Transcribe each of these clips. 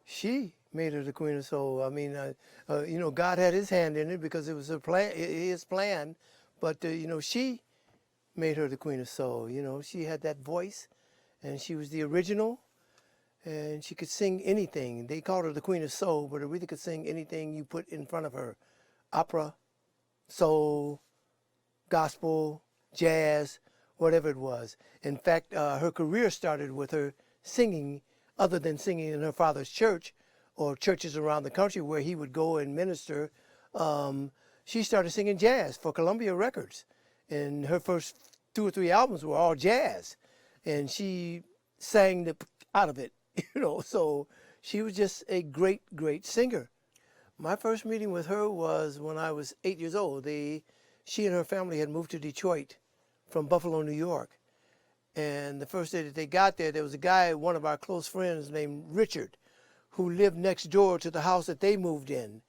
She made her the Queen of Soul. I mean, God had His hand in it because it was His plan. But she made her the Queen of Soul. She had that voice, and she was the original, and she could sing anything. They called her the Queen of Soul, but Aretha could sing anything you put in front of her: opera, soul, gospel, jazz, whatever it was. In fact, her career started with her singing, other than singing in her father's church or churches around the country where he would go and minister. She started singing jazz for Columbia Records, and her first 2 or 3 albums were all jazz, and she sang out of it, So she was just a great, great singer. My first meeting with her was when I was 8 years old. She and her family had moved to Detroit from Buffalo, New York. And the first day that they got there was a guy, one of our close friends named Richard, who lived next door to the house that they moved in.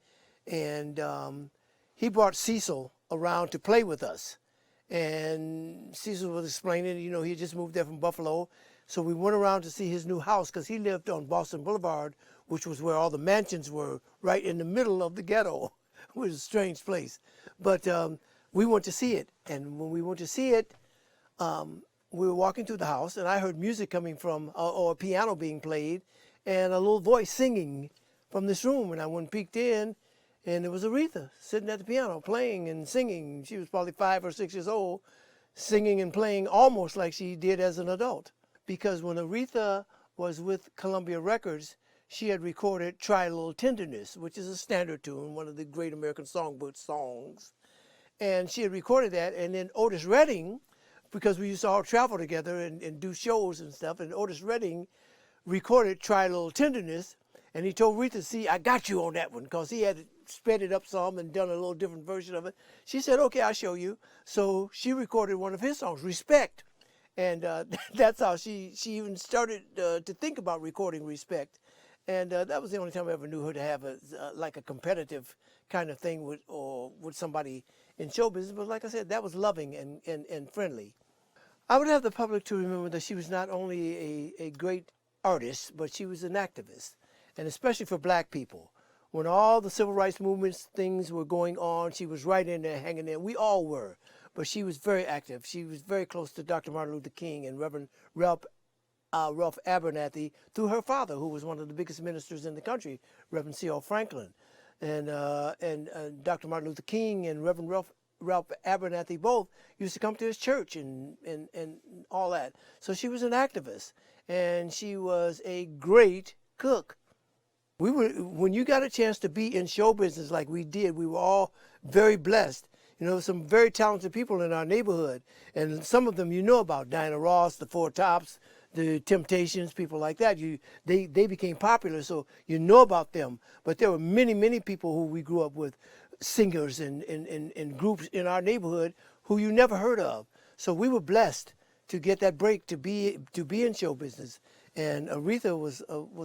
And he brought Cecil around to play with us. And Cecil was explaining, he had just moved there from Buffalo. So we went around to see his new house because he lived on Boston Boulevard, which was where all the mansions were, right in the middle of the ghetto. It was a strange place. But we went to see it. And when we went to see it, we were walking through the house, and I heard music coming from, or a piano being played, and a little voice singing from this room. And I went and peeked in, and it was Aretha sitting at the piano playing and singing. She was probably 5 or 6 years old, singing and playing almost like she did as an adult. Because when Aretha was with Columbia Records, she had recorded Try a Little Tenderness, which is a standard tune, one of the great American songbook songs. And she had recorded that, and then Otis Redding, because we used to all travel together and do shows and stuff, and Otis Redding recorded Try a Little Tenderness, and he told Aretha, see, I got you on that one, because he had sped it up some and done a little different version of it. She said, okay, I'll show you. So she recorded one of his songs, Respect. And that's how she even started to think about recording Respect. And that was the only time I ever knew her to have like a competitive kind of thing with somebody in show business. But like I said, that was loving and friendly. I would have the public to remember that she was not only a great artist, but she was an activist, and especially for black people. When all the civil rights movements things were going on, she was right in there, hanging there. We all were. But she was very active. She was very close to Dr. Martin Luther King and Reverend Ralph Abernathy through her father, who was one of the biggest ministers in the country, Reverend C.L. Franklin. And Dr. Martin Luther King and Reverend Ralph Abernathy both used to come to his church and all that. So she was an activist, and she was a great cook. When you got a chance to be in show business like we did, we were all very blessed. Some very talented people in our neighborhood, and some of them about, Diana Ross, the Four Tops, the Temptations, people like that. They became popular, so about them. But there were many, many people who we grew up with, singers and groups in our neighborhood who you never heard of. So we were blessed to get that break to be in show business. And Aretha was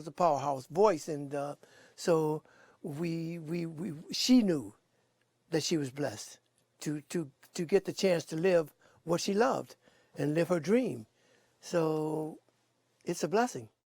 a powerhouse voice, and so she knew that she was blessed to get the chance to live what she loved and live her dream. So it's a blessing.